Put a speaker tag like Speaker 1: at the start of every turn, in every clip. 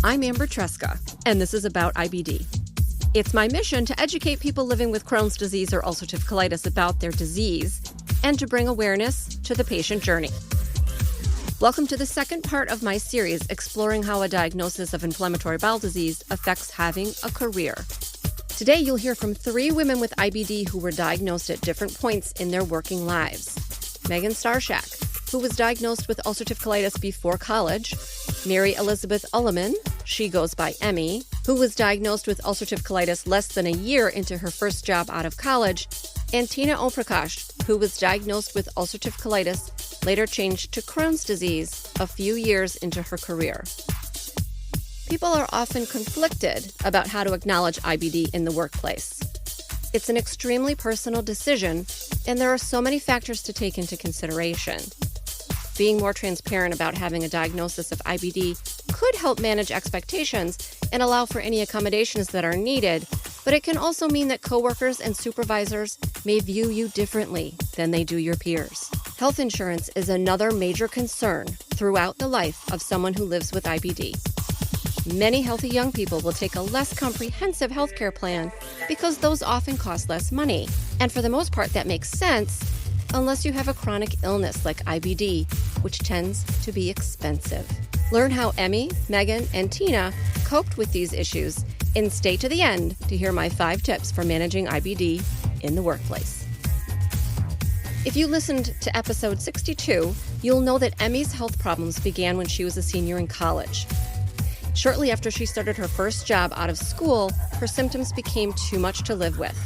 Speaker 1: I'm Amber Tresca, and this is About IBD. It's my mission to educate people living with Crohn's disease or ulcerative colitis about their disease and to bring awareness to the patient journey. Welcome to the second part of my series exploring how a diagnosis of inflammatory bowel disease affects having a career. Today, you'll hear from 3 women with IBD who were diagnosed at different points in their working lives. Megan Starshak, who was diagnosed with ulcerative colitis before college. Mary Elizabeth Ulliman, she goes by Emmy, who was diagnosed with ulcerative colitis less than a year into her first job out of college. And Tina Aswani, who was diagnosed with ulcerative colitis, later changed to Crohn's disease a few years into her career. People are often conflicted about how to acknowledge IBD in the workplace. It's an extremely personal decision, and there are so many factors to take into consideration. Being more transparent about having a diagnosis of IBD could help manage expectations and allow for any accommodations that are needed, but it can also mean that coworkers and supervisors may view you differently than they do your peers. Health insurance is another major concern throughout the life of someone who lives with IBD. Many healthy young people will take a less comprehensive healthcare plan because those often cost less money. And for the most part, that makes sense unless you have a chronic illness like IBD, which tends to be expensive. Learn how Emmy, Megan, and Tina coped with these issues and stay to the end to hear my 5 tips for managing IBD in the workplace. If you listened to episode 62, you'll know that Emmy's health problems began when she was a senior in college. Shortly after she started her first job out of school, her symptoms became too much to live with.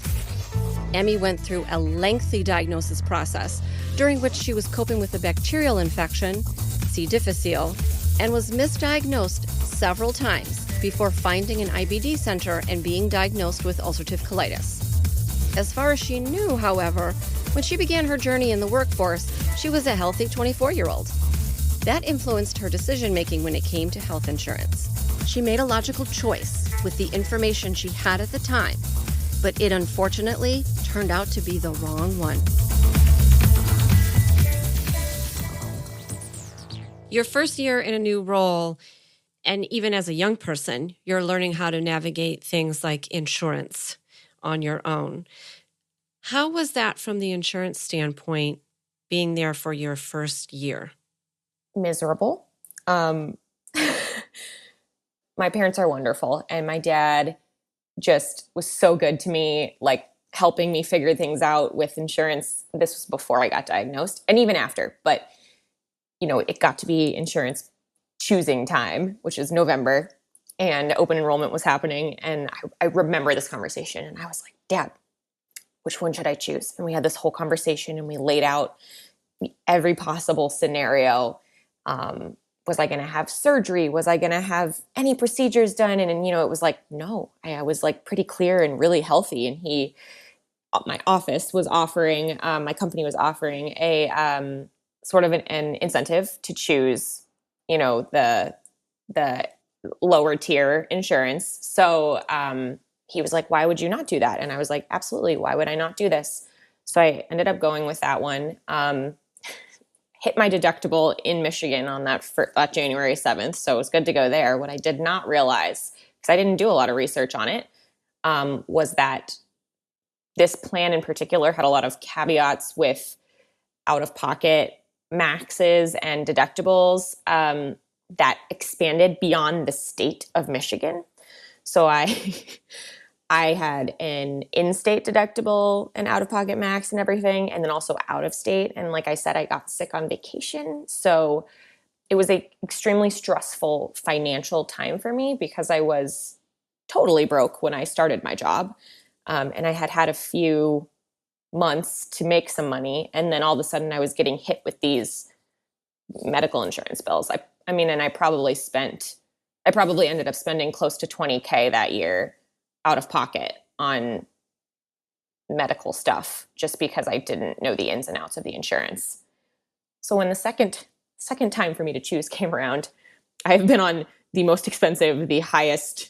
Speaker 1: Emmy went through a lengthy diagnosis process during which she was coping with a bacterial infection, C. difficile, and was misdiagnosed several times before finding an IBD center and being diagnosed with ulcerative colitis. As far as she knew, however, when she began her journey in the workforce, she was a healthy 24-year-old. That influenced her decision-making when it came to health insurance. She made a logical choice with the information she had at the time, but it unfortunately turned out to be the wrong one. Your first year in a new role, and even as a young person, you're learning how to navigate things like insurance on your own. How was that from the insurance standpoint, being there for your first year?
Speaker 2: Miserable. My parents are wonderful, and my dad just was so good to me, like helping me figure things out with insurance. This was before I got diagnosed and even after, but it got to be insurance choosing time, which is November, and open enrollment was happening. And I remember this conversation, and I was like, Dad, which one should I choose? And we had this whole conversation, and we laid out every possible scenario. Was I going to have surgery? Was I going to have any procedures done? And it was like, no, I was like pretty clear and really healthy. And my office was offering, my company was offering a sort of an incentive to choose, the lower tier insurance. So he was like, why would you not do that? And I was like, absolutely. Why would I not do this? So I ended up going with that one. Hit my deductible in Michigan on that January 7th. So it was good to go there. What I did not realize, because I didn't do a lot of research on it, was that this plan in particular had a lot of caveats with out-of-pocket maxes and deductibles that expanded beyond the state of Michigan. So I had an in-state deductible, an out-of-pocket max and everything, and then also out-of-state. And like I said, I got sick on vacation. So it was an extremely stressful financial time for me because I was totally broke when I started my job. And I had a few months to make some money. And then all of a sudden I was getting hit with these medical insurance bills. I probably ended up spending close to $20,000 that year out of pocket on medical stuff just because I didn't know the ins and outs of the insurance. So when the second time for me to choose came around, I've been on the most expensive, the highest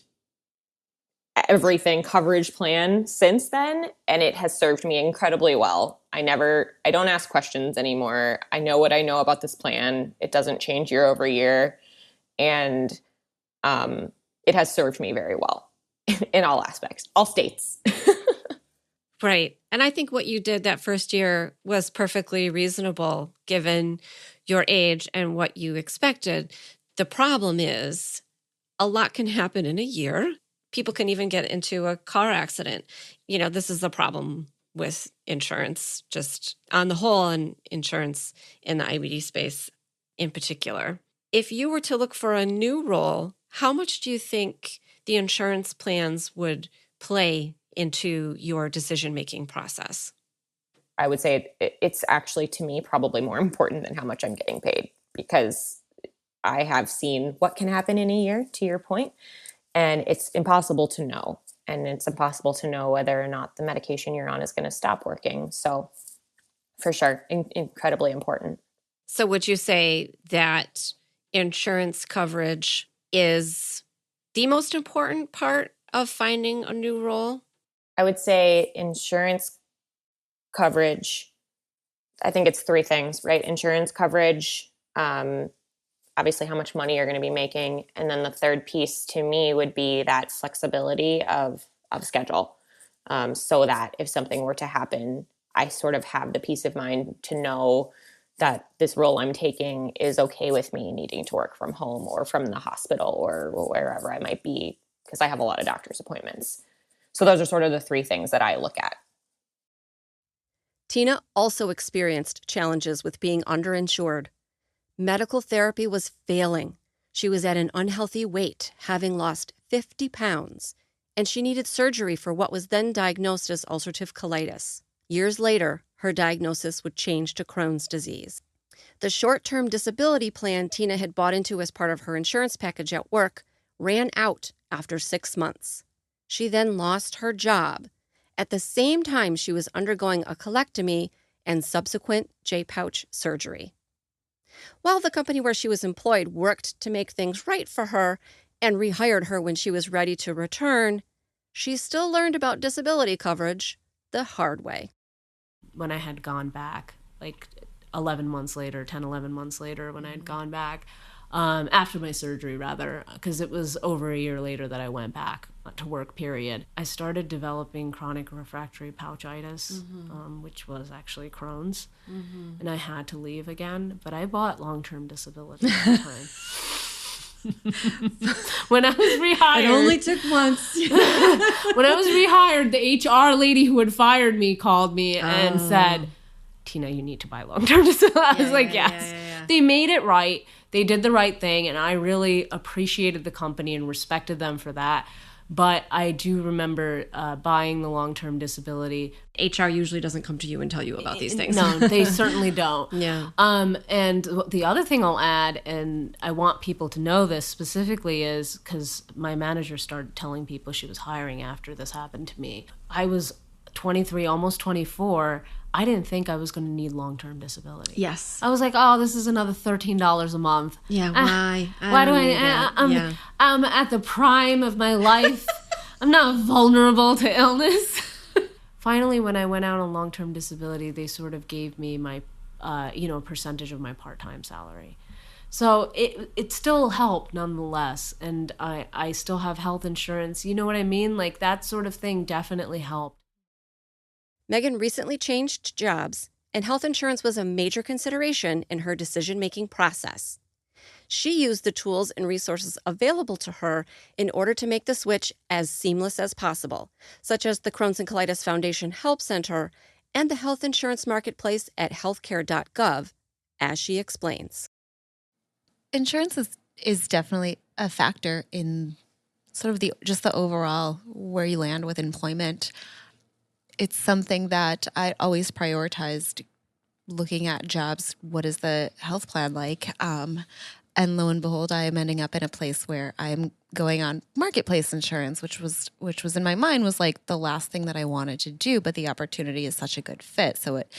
Speaker 2: everything coverage plan since then, and it has served me incredibly well. I don't ask questions anymore. I know what I know about this plan. It doesn't change year over year. And it has served me very well in all aspects, all states.
Speaker 1: Right. And I think what you did that first year was perfectly reasonable given your age and what you expected. The problem is a lot can happen in a year. People can even get into a car accident. This is the problem with insurance, just on the whole, and insurance in the IBD space in particular. If you were to look for a new role, how much do you think the insurance plans would play into your decision-making process?
Speaker 2: I would say it's actually, to me, probably more important than how much I'm getting paid, because I have seen what can happen in a year, to your point, and it's impossible to know. And it's impossible to know whether or not the medication you're on is going to stop working. So for sure, incredibly important.
Speaker 1: So would you say that insurance coverage is the most important part of finding a new role?
Speaker 2: I would say insurance coverage, I think it's three things, right? Insurance coverage, obviously how much money you're going to be making. And then the third piece to me would be that flexibility of schedule. So that if something were to happen, I sort of have the peace of mind to know that this role I'm taking is okay with me needing to work from home or from the hospital or wherever I might be, because I have a lot of doctor's appointments. So those are sort of the three things that I look at.
Speaker 1: Tina also experienced challenges with being underinsured. Medical therapy was failing. She was at an unhealthy weight, having lost 50 pounds, and she needed surgery for what was then diagnosed as ulcerative colitis. Years later, her diagnosis would change to Crohn's disease. The short-term disability plan Tina had bought into as part of her insurance package at work ran out after 6 months. She then lost her job. At the same time, she was undergoing a colectomy and subsequent J-pouch surgery. While the company where she was employed worked to make things right for her and rehired her when she was ready to return, she still learned about disability coverage the hard way.
Speaker 3: When I had gone back, like 11 months later, 10, 11 months later, when I had gone back, after my surgery rather, because it was over a year later that I went back to work, period. I started developing chronic refractory pouchitis, which was actually Crohn's, and I had to leave again, but I bought long-term disability at the time. When I was rehired.
Speaker 1: It only took once.
Speaker 3: When I was rehired, the HR lady who had fired me called me and said, Tina, you need to buy long-term disability. I was like, yes. Yeah. They made it right. They did the right thing, and I really appreciated the company and respected them for that. But I do remember buying the long-term disability.
Speaker 1: HR usually doesn't come to you and tell you about these things.
Speaker 3: No, they certainly don't.
Speaker 1: Yeah.
Speaker 3: And the other thing I'll add, and I want people to know this specifically, is because my manager started telling people she was hiring after this happened to me. I was 23, almost 24. I didn't think I was going to need long-term disability.
Speaker 1: Yes.
Speaker 3: I was like, oh, this is another $13 a month.
Speaker 1: Yeah, why?
Speaker 3: Why do I'm at the prime of my life. I'm not vulnerable to illness. Finally, when I went out on long-term disability, they sort of gave me my, a percentage of my part-time salary. So it still helped nonetheless. And I still have health insurance. You know what I mean? Like that sort of thing definitely helped.
Speaker 1: Megan recently changed jobs, and health insurance was a major consideration in her decision-making process. She used the tools and resources available to her in order to make the switch as seamless as possible, such as the Crohn's and Colitis Foundation Help Center and the health insurance marketplace at healthcare.gov, as she explains.
Speaker 4: Insurance is definitely a factor in sort of the overall where you land with employment. It's something that I always prioritized looking at jobs. What is the health plan like? And lo and behold, I am ending up in a place where I'm going on marketplace insurance, which was in my mind was like the last thing that I wanted to do, but the opportunity is such a good fit. So it,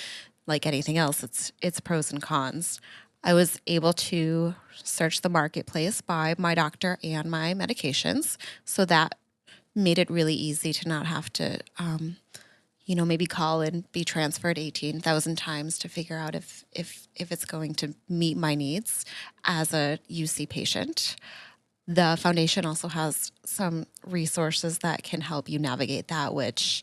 Speaker 4: like anything else, it's pros and cons. I was able to search the marketplace by my doctor and my medications. So that made it really easy to not have to, maybe call and be transferred 18,000 times to figure out if it's going to meet my needs as a UC patient. The foundation also has some resources that can help you navigate that, which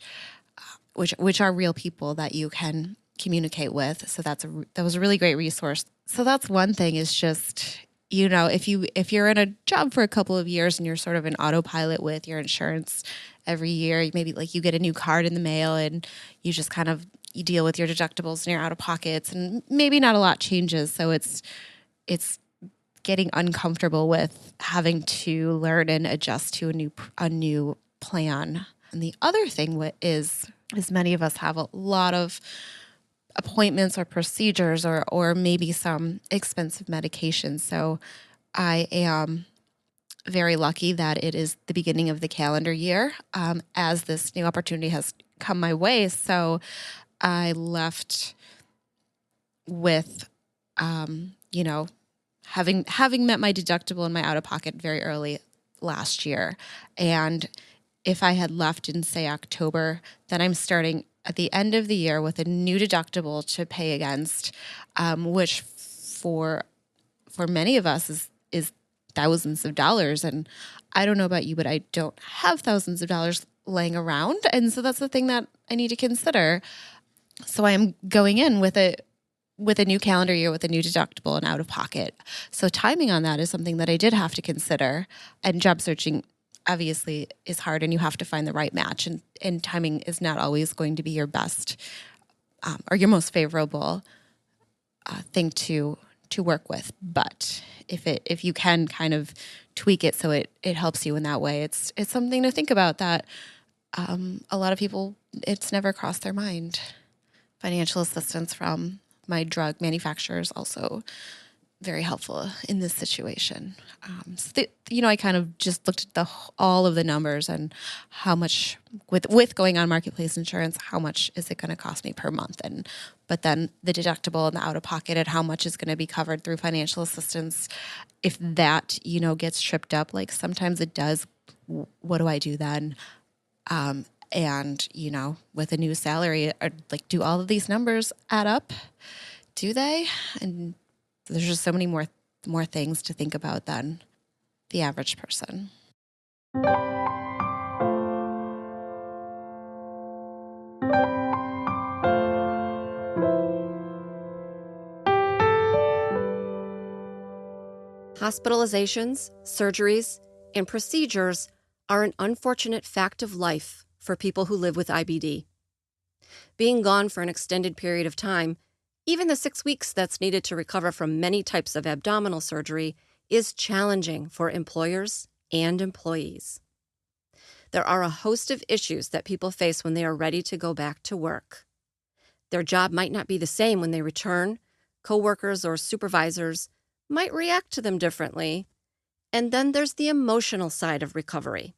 Speaker 4: are real people that you can communicate with. So that was a really great resource. So that's one thing, is just, if you're in a job for a couple of years and you're sort of an autopilot with your insurance every year, maybe like you get a new card in the mail and you just kind of, you deal with your deductibles and your out of pockets, and maybe not a lot changes. So it's getting uncomfortable with having to learn and adjust to a new plan. And the other thing is many of us have a lot of appointments or procedures or maybe some expensive medications. So I am very lucky that it is the beginning of the calendar year, as this new opportunity has come my way. So I left with, having met my deductible and my out-of-pocket very early last year. And if I had left in, say, October, then I'm starting at the end of the year with a new deductible to pay against, which for many of us is thousands of dollars. And I don't know about you, but I don't have thousands of dollars laying around. And so that's the thing that I need to consider. So I am going in with a new calendar year with a new deductible and out of pocket. So timing on that is something that I did have to consider. And job searching obviously is hard, and you have to find the right match. And timing is not always going to be your best or your most favorable thing to work with. But if you can kind of tweak it so it helps you in that way, it's something to think about that a lot of people, it's never crossed their mind. Financial assistance from my drug manufacturers also very helpful in this situation. I kind of just looked at all of the numbers and how much with going on marketplace insurance, how much is it going to cost me per month, but then the deductible and the out of pocket and how much is going to be covered through financial assistance. If that gets tripped up, like sometimes it does, what do I do then? And with a new salary, like, do all of these numbers add up? Do they? And there's just so many more things to think about than the average person.
Speaker 1: Hospitalizations, surgeries, and procedures are an unfortunate fact of life for people who live with IBD. Being gone for an extended period of time, even the 6 weeks that's needed to recover from many types of abdominal surgery, is challenging for employers and employees. There are a host of issues that people face when they are ready to go back to work. Their job might not be the same when they return. Coworkers or supervisors might react to them differently. And then there's the emotional side of recovery.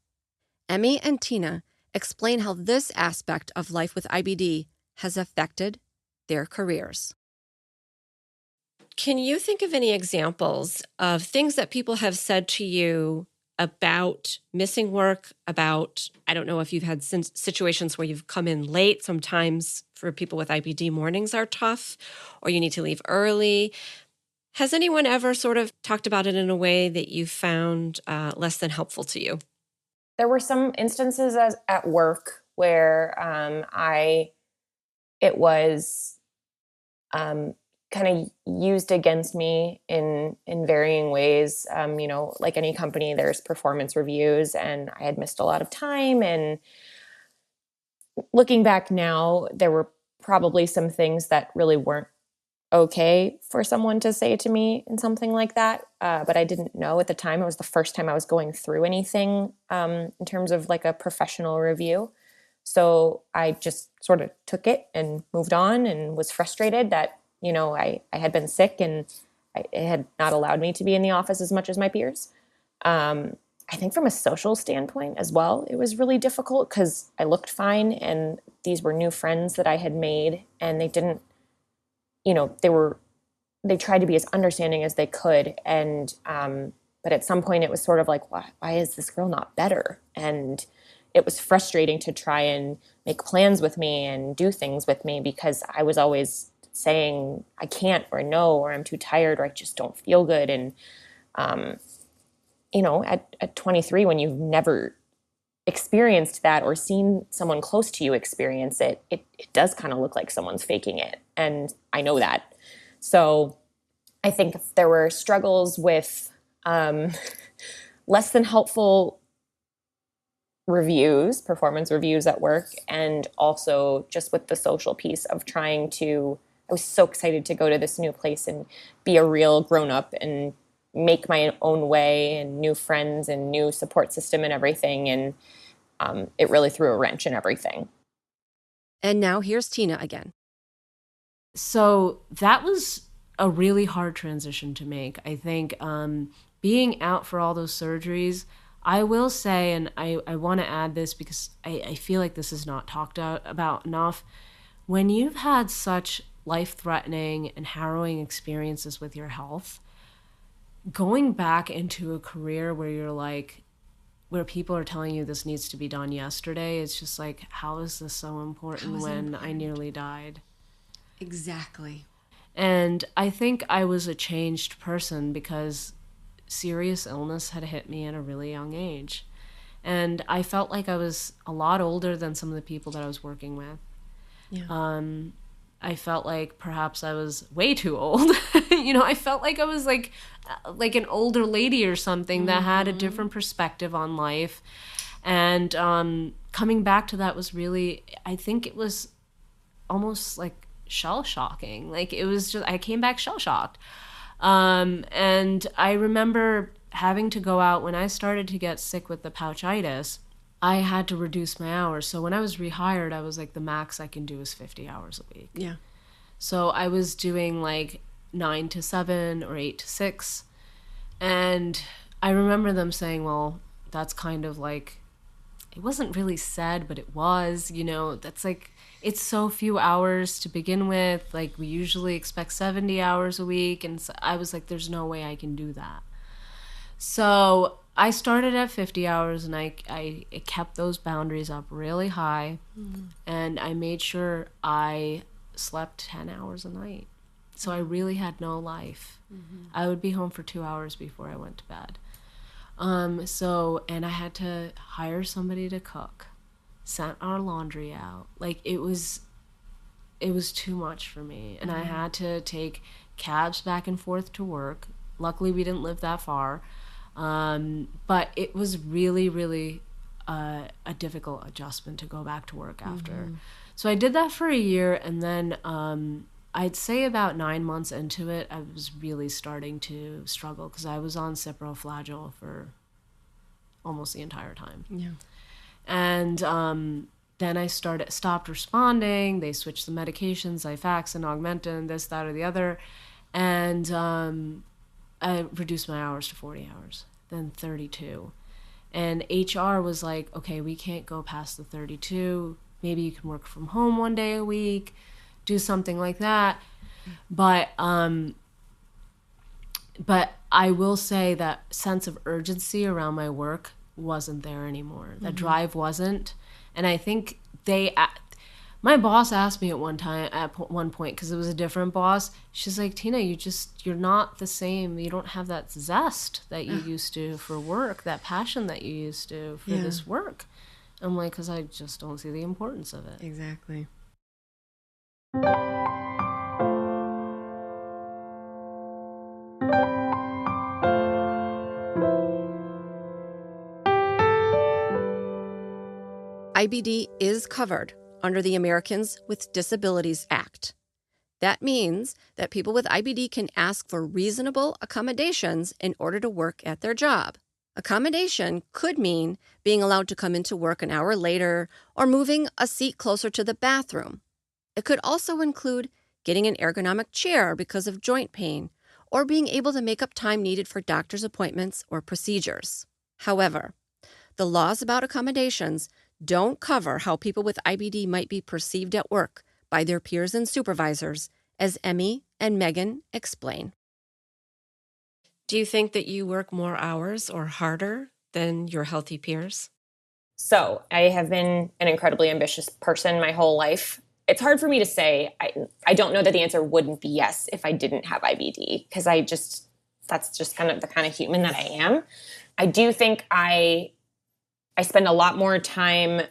Speaker 1: Emmy and Tina explain how this aspect of life with IBD has affected their careers. Can you think of any examples of things that people have said to you about missing work, about, I don't know if you've had situations where you've come in late. Sometimes for people with IBD, mornings are tough, or you need to leave early. Has anyone ever sort of talked about it in a way that you found less than helpful to you?
Speaker 2: There were some instances at work where it was kind of used against me in varying ways. Like any company, there's performance reviews, and I had missed a lot of time. And looking back now, there were probably some things that really weren't okay for someone to say to me in something like that. But I didn't know at the time. It was the first time I was going through anything in terms of like a professional review. So I just sort of took it and moved on, and was frustrated that, I had been sick and it had not allowed me to be in the office as much as my peers. I think from a social standpoint as well, it was really difficult because I looked fine and these were new friends that I had made, and they didn't, they tried to be as understanding as they could. And, but at some point it was sort of like, why is this girl not better? And it was frustrating to try and make plans with me and do things with me, because I was always saying I can't, or no, or I'm too tired, or I just don't feel good. And at 23, when you've never experienced that or seen someone close to you experience it, it does kind of look like someone's faking it. And I know that. So I think if there were struggles with less than helpful reviews, performance reviews at work, and also just with the social piece of I was so excited to go to this new place and be a real grown up and make my own way and new friends and new support system and everything. And it really threw a wrench in everything.
Speaker 1: And now here's Tina again.
Speaker 3: So that was a really hard transition to make. I think being out for all those surgeries, I will say, and I want to add this because I feel like this is not talked about enough. When you've had such life-threatening and harrowing experiences with your health, going back into a career where people are telling you this needs to be done yesterday, it's just like, how is this so important when I nearly died?
Speaker 5: Exactly.
Speaker 3: And I think I was a changed person because serious illness had hit me at a really young age. And I felt like I was a lot older than some of the people that I was working with. Yeah. I felt like perhaps I was way too old. I felt like I was like an older lady or something that had a different perspective on life. And coming back to that was really, I think it was almost like shell-shocking. Like it was just, I came back shell-shocked. And I remember having to go out when I started to get sick with the pouchitis. I had to reduce my hours. So when I was rehired, I was like, the max I can do is 50 hours a week.
Speaker 5: Yeah.
Speaker 3: So I was doing like 9 to 7 or 8 to 6. And I remember them saying, well, that's kind of like, it wasn't really said, but it was, that's like, it's so few hours to begin with. Like we usually expect 70 hours a week. And so I was like, there's no way I can do that. So I started at 50 hours and I kept those boundaries up really high. Mm-hmm. And I made sure I slept 10 hours a night. So I really had no life. Mm-hmm. I would be home for 2 hours before I went to bed. And I had to hire somebody to cook, sent our laundry out. Like it was too much for me. And I had to take cabs back and forth to work. Luckily we didn't live that far. But it was really, really a difficult adjustment to go back to work after. Mm-hmm. So I did that for a year, and then I'd say about 9 months into it, I was really starting to struggle because I was on ciproflagyl for almost the entire time. Yeah. And then I stopped responding. They switched the medications, Xifaxan, Augmentin, this, that, or the other. And I reduced my hours to 40 hours, then 32. And HR was like, okay, we can't go past the 32. Maybe you can work from home 1 day a week, do something like that. But I will say that sense of urgency around my work wasn't there anymore. Mm-hmm. That drive wasn't. And I think my boss asked me at one point, because it was a different boss, she's like, Tina, you're not the same. You don't have that zest that you used to for work, that passion that you used to for this work. I'm like, because I just don't see the importance of it.
Speaker 5: Exactly.
Speaker 1: IBD is covered under the Americans with Disabilities Act. That means that people with IBD can ask for reasonable accommodations in order to work at their job. Accommodation could mean being allowed to come into work an hour later or moving a seat closer to the bathroom. It could also include getting an ergonomic chair because of joint pain or being able to make up time needed for doctor's appointments or procedures. However, the laws about accommodations don't cover how people with IBD might be perceived at work by their peers and supervisors, as Emmy and Megan explain. Do you think that you work more hours or harder than your healthy peers?
Speaker 2: So I have been an incredibly ambitious person my whole life. It's hard for me to say. I don't know that the answer wouldn't be yes if I didn't have IBD, because I That's just kind of the kind of human that I am. I do think I spend a lot more time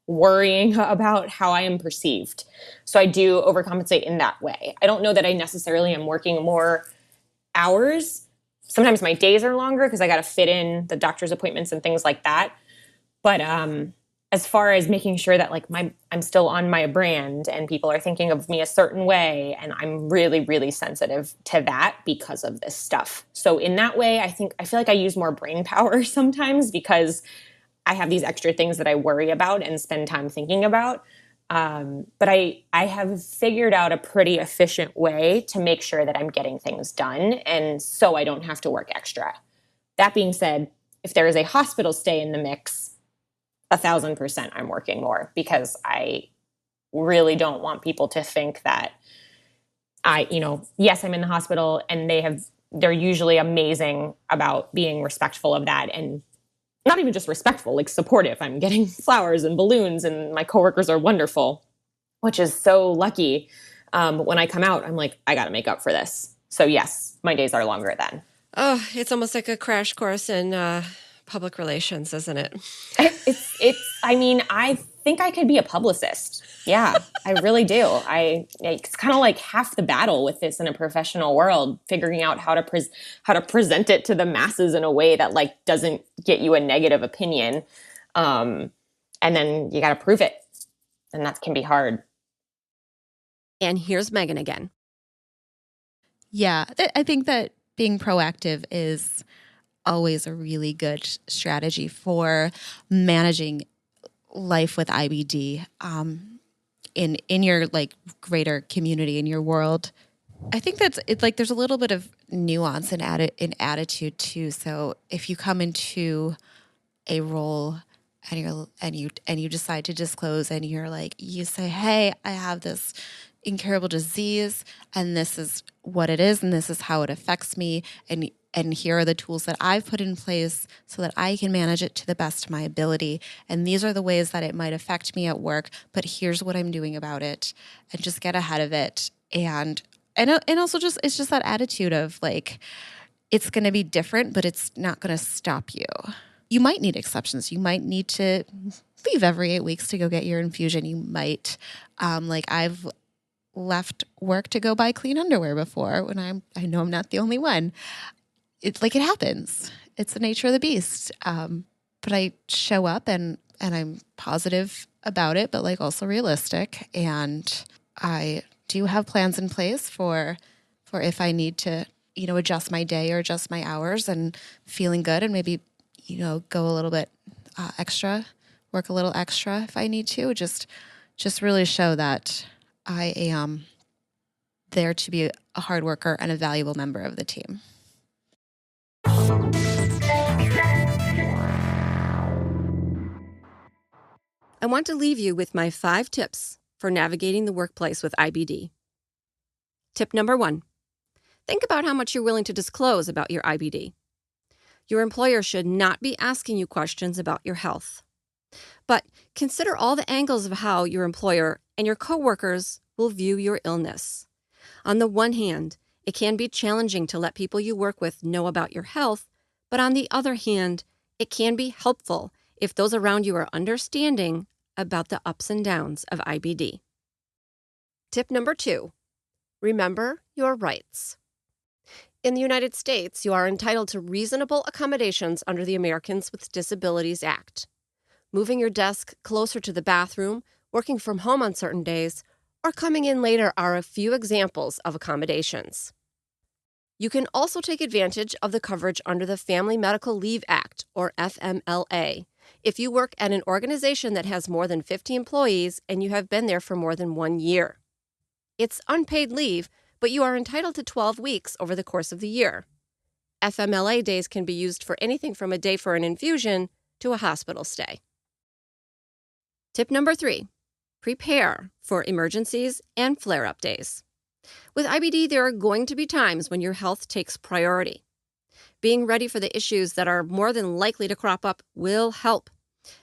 Speaker 2: worrying about how I am perceived. So I do overcompensate in that way. I don't know that I necessarily am working more hours. Sometimes my days are longer because I got to fit in the doctor's appointments and things like that. But as far as making sure that like I'm still on my brand and people are thinking of me a certain way, and I'm really, really sensitive to that because of this stuff. So in that way, I feel like I use more brain power sometimes because I have these extra things that I worry about and spend time thinking about. But I have figured out a pretty efficient way to make sure that I'm getting things done, and so I don't have to work extra. That being said, if there is a hospital stay in the mix, 1,000% I'm working more because I really don't want people to think that yes, I'm in the hospital and they're usually amazing about being respectful of that, and not even just respectful, like supportive. I'm getting flowers and balloons and my coworkers are wonderful, which is so lucky. But when I come out, I'm like, I got to make up for this. So yes, my days are longer then.
Speaker 1: Oh, it's almost like a crash course in public relations, isn't it?
Speaker 2: I think I could be a publicist. Yeah, I really do. It's kind of like half the battle with this in a professional world, figuring out how to present it to the masses in a way that like doesn't get you a negative opinion. And then you got to prove it. And that can be hard.
Speaker 1: And here's Megan again.
Speaker 4: Yeah, I think that being proactive is always a really good strategy for managing life with IBD in your like greater community, in your world. I think it's like there's a little bit of nuance in attitude too. So if you come into a role and you decide to disclose and you say, hey, I have this incurable disease and this is what it is and this is how it affects me, and here are the tools that I've put in place so that I can manage it to the best of my ability. And these are the ways that it might affect me at work, but here's what I'm doing about it, and just get ahead of it. And also just, it's just that attitude of like, it's going to be different, but it's not going to stop you. You might need exceptions. You might need to leave every 8 weeks to go get your infusion. You might, I've left work to go buy clean underwear before when I know I'm not the only one. It's like it happens. It's the nature of the beast. But I show up and I'm positive about it, but like also realistic. And I do have plans in place for if I need to, adjust my day or adjust my hours, and feeling good and maybe, go a little bit extra, work a little extra if I need to. Just really show that I am there to be a hard worker and a valuable member of the team.
Speaker 1: I want to leave you with my 5 tips for navigating the workplace with IBD. Tip number 1, think about how much you're willing to disclose about your IBD. Your employer should not be asking you questions about your health. But consider all the angles of how your employer and your coworkers will view your illness. On the one hand, it can be challenging to let people you work with know about your health, but on the other hand, it can be helpful if those around you are understanding about the ups and downs of IBD. Tip number 2, remember your rights. In the United States, you are entitled to reasonable accommodations under the Americans with Disabilities Act. Moving your desk closer to the bathroom, working from home on certain days, or coming in later are a few examples of accommodations. You can also take advantage of the coverage under the Family Medical Leave Act, or FMLA, if you work at an organization that has more than 50 employees and you have been there for more than 1 year. It's unpaid leave, but you are entitled to 12 weeks over the course of the year. FMLA days can be used for anything from a day for an infusion to a hospital stay. Tip number 3, prepare for emergencies and flare-up days. With IBD, there are going to be times when your health takes priority. Being ready for the issues that are more than likely to crop up will help.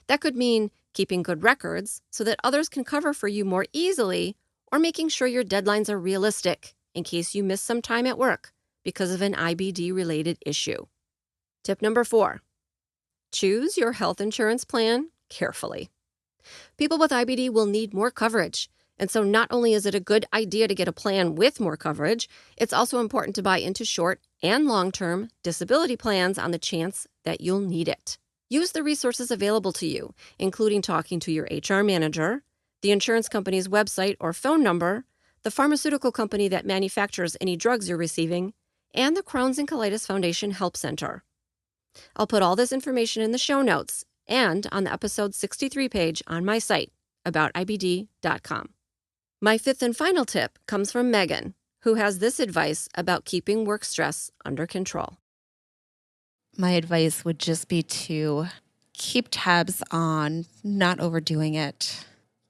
Speaker 1: That could mean keeping good records so that others can cover for you more easily, or making sure your deadlines are realistic in case you miss some time at work because of an IBD-related issue. Tip number 4, choose your health insurance plan carefully. People with IBD will need more coverage, and so not only is it a good idea to get a plan with more coverage, it's also important to buy into short and long-term disability plans on the chance that you'll need it. Use the resources available to you, including talking to your HR manager, the insurance company's website or phone number, the pharmaceutical company that manufactures any drugs you're receiving, and the Crohn's and Colitis Foundation Help Center. I'll put all this information in the show notes and on the episode 63 page on my site, aboutibd.com. My 5th and final tip comes from Megan, who has this advice about keeping work stress under control.
Speaker 4: My advice would just be to keep tabs on not overdoing it.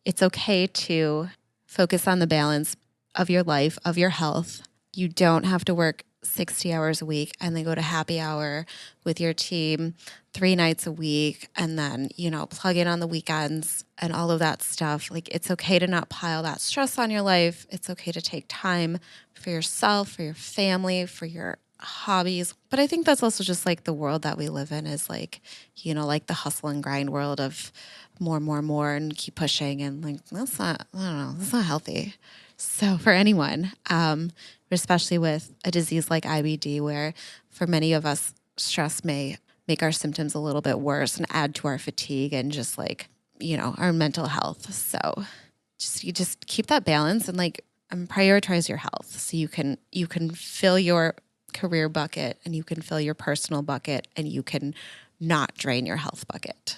Speaker 4: It's okay to focus on the balance of your life, of your health. You don't have to work 60 hours a week and then go to happy hour with your team 3 nights a week and then, plug in on the weekends and all of that stuff. Like, it's okay to not pile that stress on your life. It's okay to take time for yourself, for your family, for your hobbies. But I think that's also just like the world that we live in is like, like the hustle and grind world of more and keep pushing. And like, that's not healthy. So for anyone, especially with a disease like IBD, where for many of us, stress may make our symptoms a little bit worse and add to our fatigue and just like, our mental health. So you just keep that balance and prioritize your health so you can fill your career bucket and you can fill your personal bucket and you can not drain your health bucket.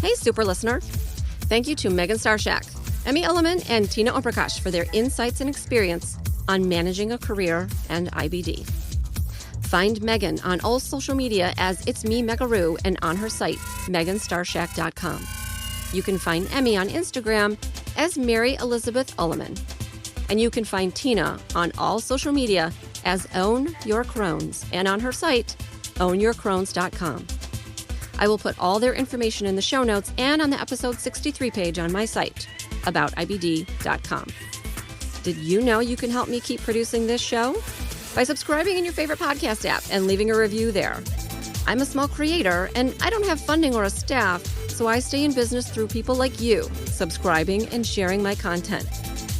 Speaker 1: Hey, super listener. Thank you to Megan Starshak, Emmy Ulliman, and Tina Omprakash for their insights and experience on managing a career and IBD. Find Megan on all social media as It's Me Megaroo and on her site, meganstarshak.com. You can find Emmy on Instagram as Mary Elizabeth Ulliman. And you can find Tina on all social media as Own Your Crohn's and on her site, ownyourcrohns.com. I will put all their information in the show notes and on the episode 63 page on my site, aboutibd.com. Did you know you can help me keep producing this show? By subscribing in your favorite podcast app and leaving a review there. I'm a small creator and I don't have funding or a staff, so I stay in business through people like you, subscribing and sharing my content.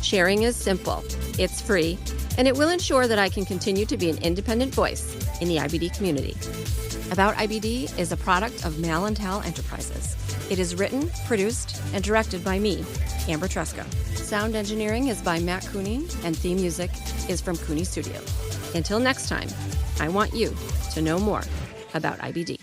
Speaker 1: Sharing is simple, it's free, and it will ensure that I can continue to be an independent voice in the IBD community. About IBD is a product of Malintel Enterprises. It is written, produced, and directed by me, Amber Tresca. Sound engineering is by Matt Cooney, and theme music is from Cooney Studio. Until next time, I want you to know more about IBD.